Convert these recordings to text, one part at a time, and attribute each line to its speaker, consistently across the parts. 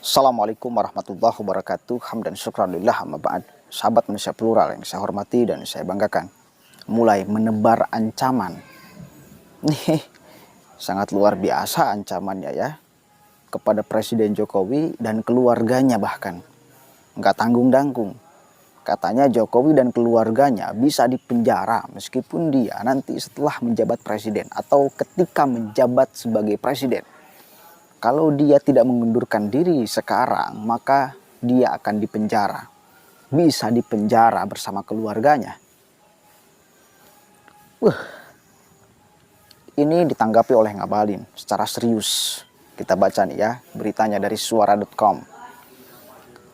Speaker 1: Assalamualaikum warahmatullahi wabarakatuh. Hamdan syukranillah amma ba'd. Sahabat manusia plural yang saya hormati dan saya banggakan, mulai menebar ancaman. Nih, sangat luar biasa ancamannya ya. Kepada Presiden Jokowi dan keluarganya bahkan. Nggak tanggung-tanggung. Katanya Jokowi dan keluarganya bisa dipenjara meskipun dia nanti setelah menjabat presiden atau ketika menjabat sebagai presiden. Kalau dia tidak mengundurkan diri sekarang, maka dia akan dipenjara. Bisa dipenjara bersama keluarganya. Ini ditanggapi oleh Ngabalin secara serius. Kita baca nih ya, beritanya dari suara.com.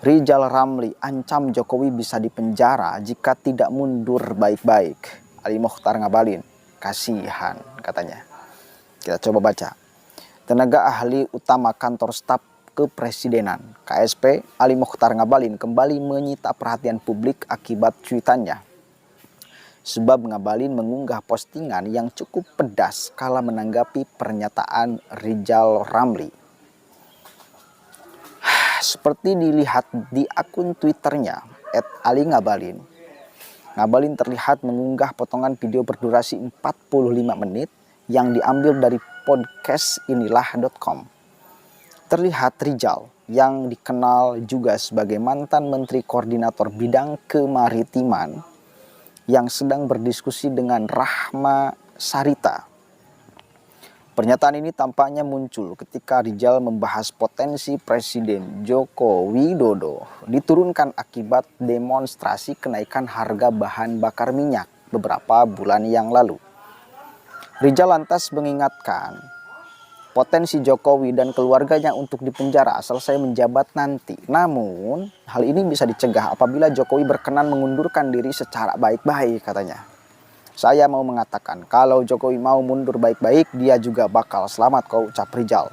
Speaker 1: Rizal Ramli ancam Jokowi bisa dipenjara jika tidak mundur baik-baik. Ali Mokhtar Ngabalin, kasihan katanya. Kita coba baca. Tenaga ahli utama kantor staf kepresidenan KSP Ali Mokhtar Ngabalin kembali menyita perhatian publik akibat cuitannya. Sebab Ngabalin mengunggah postingan yang cukup pedas kala menanggapi pernyataan Rizal Ramli. Seperti dilihat di akun Twitternya @ali_ngabalin, Ngabalin terlihat mengunggah potongan video berdurasi 45 menit yang diambil dari podcast inilah.com. Terlihat Rizal yang dikenal juga sebagai mantan Menteri Koordinator Bidang Kemaritiman yang sedang berdiskusi dengan Rahma Sarita. Pernyataan ini tampaknya muncul ketika Rizal membahas potensi Presiden Joko Widodo diturunkan akibat demonstrasi kenaikan harga bahan bakar minyak beberapa bulan yang lalu. Rizal lantas mengingatkan potensi Jokowi dan keluarganya untuk dipenjara selesai menjabat nanti. Namun, hal ini bisa dicegah apabila Jokowi berkenan mengundurkan diri secara baik-baik katanya. Saya mau mengatakan kalau Jokowi mau mundur baik-baik, dia juga bakal selamat kau, ucap Rizal.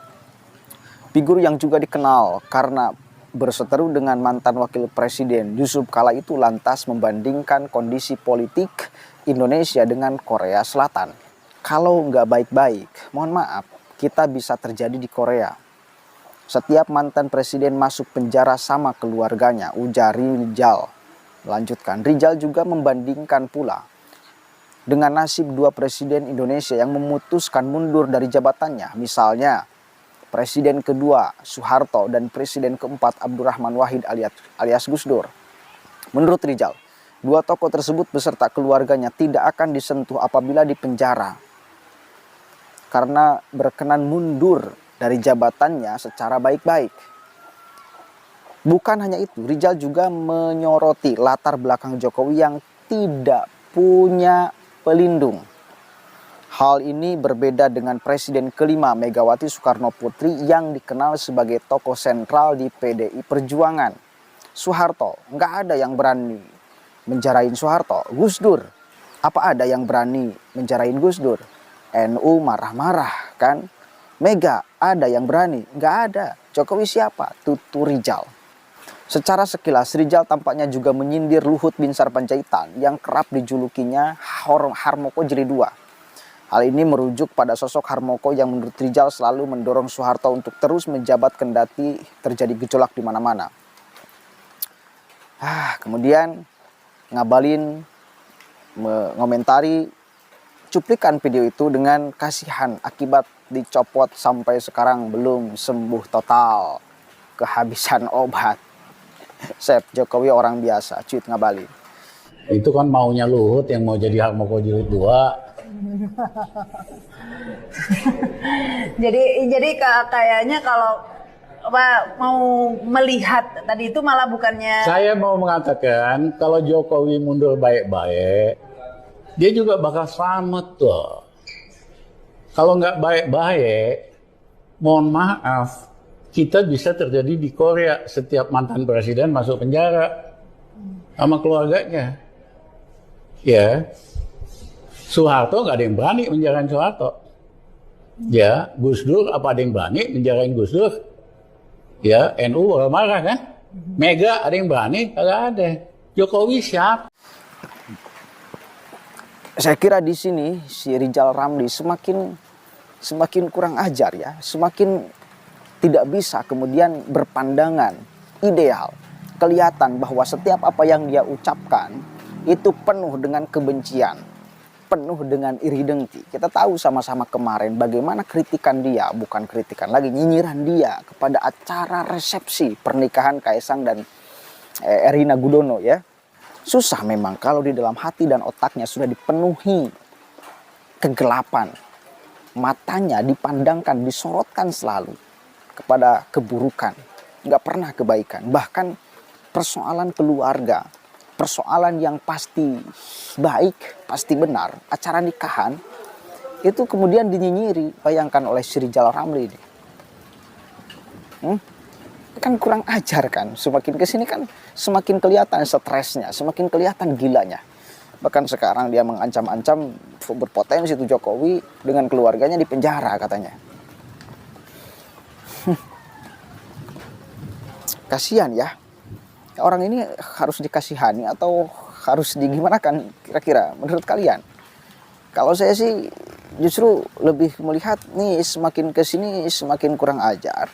Speaker 1: Figur yang juga dikenal karena berseteru dengan mantan wakil presiden Yusuf kala itu lantas membandingkan kondisi politik Indonesia dengan Korea Selatan. Kalau nggak baik-baik, mohon maaf, kita bisa terjadi di Korea. Setiap mantan presiden masuk penjara sama keluarganya, ujar Rizal. Melanjutkan, Rizal juga membandingkan pula dengan nasib dua presiden Indonesia yang memutuskan mundur dari jabatannya. Misalnya, presiden kedua Soeharto dan presiden keempat Abdurrahman Wahid alias Gus Dur. Menurut Rizal, dua tokoh tersebut beserta keluarganya tidak akan disentuh apabila dipenjara karena berkenan mundur dari jabatannya secara baik-baik. Bukan hanya itu, Rizal juga menyoroti latar belakang Jokowi yang tidak punya pelindung. Hal ini berbeda dengan Presiden kelima Megawati Soekarno Putri yang dikenal sebagai tokoh sentral di PDI Perjuangan. Soeharto, nggak ada yang berani menjarain Soeharto. Gus Dur, apa ada yang berani menjarain Gus Dur? NU marah-marah kan? Mega, ada yang berani? Nggak ada. Jokowi siapa? Tutu Rizal. Secara sekilas, Rizal tampaknya juga menyindir Luhut Binsar Panjaitan yang kerap dijulukinya Harmoko Jilid 2. Hal ini merujuk pada sosok Harmoko yang menurut Rizal selalu mendorong Soeharto untuk terus menjabat kendati terjadi gejolak di mana-mana. Kemudian Ngabalin mengomentari cuplikan video itu dengan kasihan akibat dicopot sampai sekarang belum sembuh total, kehabisan obat. Sep, Jokowi orang biasa, tweet Ngabalin.
Speaker 2: Itu kan maunya Luhut yang mau jadi Harmoko Jilid 2.
Speaker 3: jadi kayaknya kalau mau melihat tadi itu malah bukannya.
Speaker 2: Saya mau mengatakan kalau Jokowi mundur baik-baik, dia juga bakal selamat tuh. Kalau nggak baik-baik, mohon maaf, kita bisa terjadi di Korea, setiap mantan presiden masuk penjara sama keluarganya. Ya, Soeharto nggak ada yang berani menjarain Soeharto. Ya, Gus Dur apa ada yang berani menjarain Gus Dur? Ya, NU bakal marah kan? Mega ada yang berani? Nggak ada. Jokowi siapa?
Speaker 1: Saya kira di sini si Rizal Ramli semakin kurang ajar ya, semakin tidak bisa kemudian berpandangan ideal. Kelihatan bahwa setiap apa yang dia ucapkan itu penuh dengan kebencian, penuh dengan iri dengki. Kita tahu sama-sama kemarin bagaimana kritikan dia, bukan kritikan lagi, nyinyiran dia kepada acara resepsi pernikahan Kaisang dan Erina Gudono ya. Susah memang kalau di dalam hati dan otaknya sudah dipenuhi kegelapan. Matanya dipandangkan, disorotkan selalu kepada keburukan. Nggak pernah kebaikan. Bahkan persoalan keluarga, persoalan yang pasti baik, pasti benar, acara nikahan, itu kemudian dinyinyiri, bayangkan oleh si Rizal Ramli ini. Kan kurang ajar kan, semakin kesini kan semakin kelihatan stresnya, semakin kelihatan gilanya. Bahkan sekarang dia mengancam-ancam berpotensi itu Jokowi dengan keluarganya di penjara katanya. Kasihan ya. Orang ini harus dikasihani atau harus digimana kan kira-kira menurut kalian? Kalau saya sih justru lebih melihat nih semakin kesini semakin kurang ajar.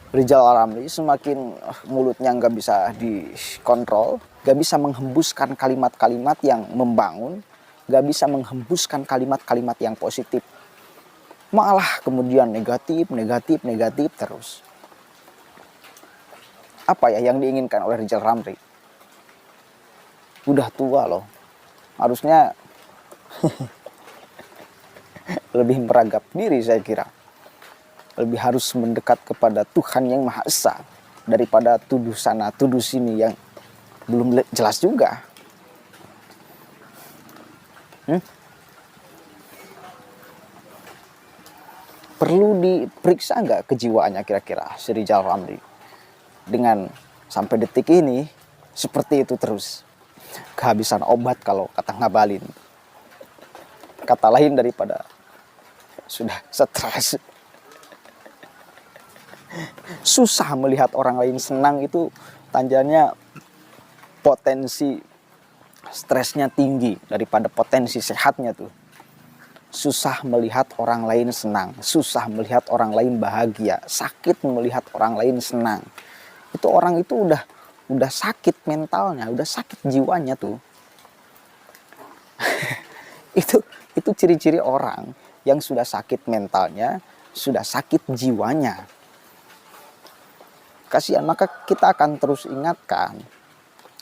Speaker 1: Rizal Ramli semakin mulutnya nggak bisa dikontrol, nggak bisa menghembuskan kalimat-kalimat yang membangun, nggak bisa menghembuskan kalimat-kalimat yang positif. Malah kemudian negatif terus. Apa ya yang diinginkan oleh Rizal Ramli? Udah tua loh. Harusnya lebih meragap diri saya kira. Lebih harus mendekat kepada Tuhan yang Maha Esa daripada tuduh sana tuduh sini yang belum jelas juga. Perlu diperiksa nggak kejiwaannya kira-kira si Rizal Ramli? Dengan sampai detik ini seperti itu terus. Kehabisan obat kalau kata Ngabalin. Kata lain daripada sudah stres. Susah melihat orang lain senang itu tandanya potensi stresnya tinggi daripada potensi sehatnya tuh. Susah melihat orang lain senang, susah melihat orang lain bahagia, sakit melihat orang lain senang. Itu orang itu udah sakit mentalnya, udah sakit jiwanya tuh. itu ciri-ciri orang yang sudah sakit mentalnya, sudah sakit jiwanya. Kasihan, maka kita akan terus ingatkan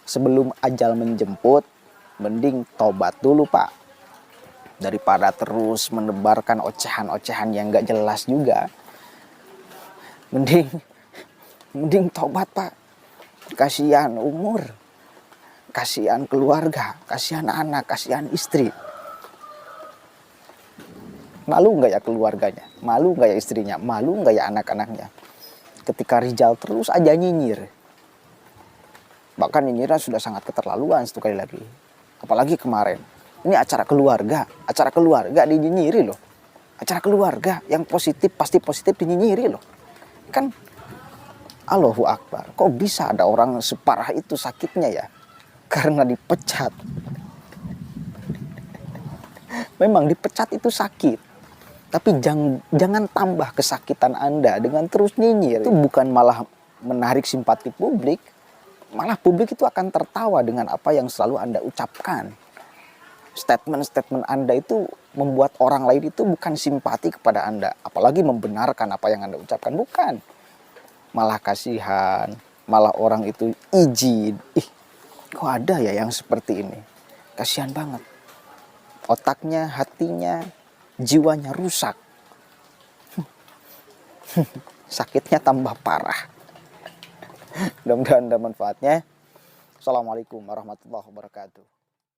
Speaker 1: sebelum ajal menjemput, mending tobat dulu Pak. Daripada terus menebarkan ocehan-ocehan yang gak jelas juga. Mending tobat Pak. Kasihan umur, kasihan keluarga, kasihan anak, kasihan istri. Malu nggak ya keluarganya? Malu nggak ya istrinya? Malu nggak ya anak-anaknya? Ketika Rizal terus aja nyinyir. Bahkan nyinyirnya sudah sangat keterlaluan satu kali lagi. Apalagi kemarin. Ini acara keluarga dinyinyiri loh. Acara keluarga yang positif pasti positif dinyinyiri loh. Kan Allahu Akbar, kok bisa ada orang separah itu sakitnya ya? Karena dipecat. Memang dipecat itu sakit. Tapi jangan tambah kesakitan Anda dengan terus nyinyir. Itu bukan malah menarik simpati publik. Malah publik itu akan tertawa dengan apa yang selalu Anda ucapkan. Statement-statement Anda itu membuat orang lain itu bukan simpati kepada Anda. Apalagi membenarkan apa yang Anda ucapkan. Bukan. Malah kasihan, malah orang itu izin. Kok ada ya yang seperti ini? Kasihan banget. Otaknya, hatinya, jiwanya rusak. Sakitnya tambah parah. Mudah-mudahan ada manfaatnya. Assalamualaikum warahmatullahi wabarakatuh.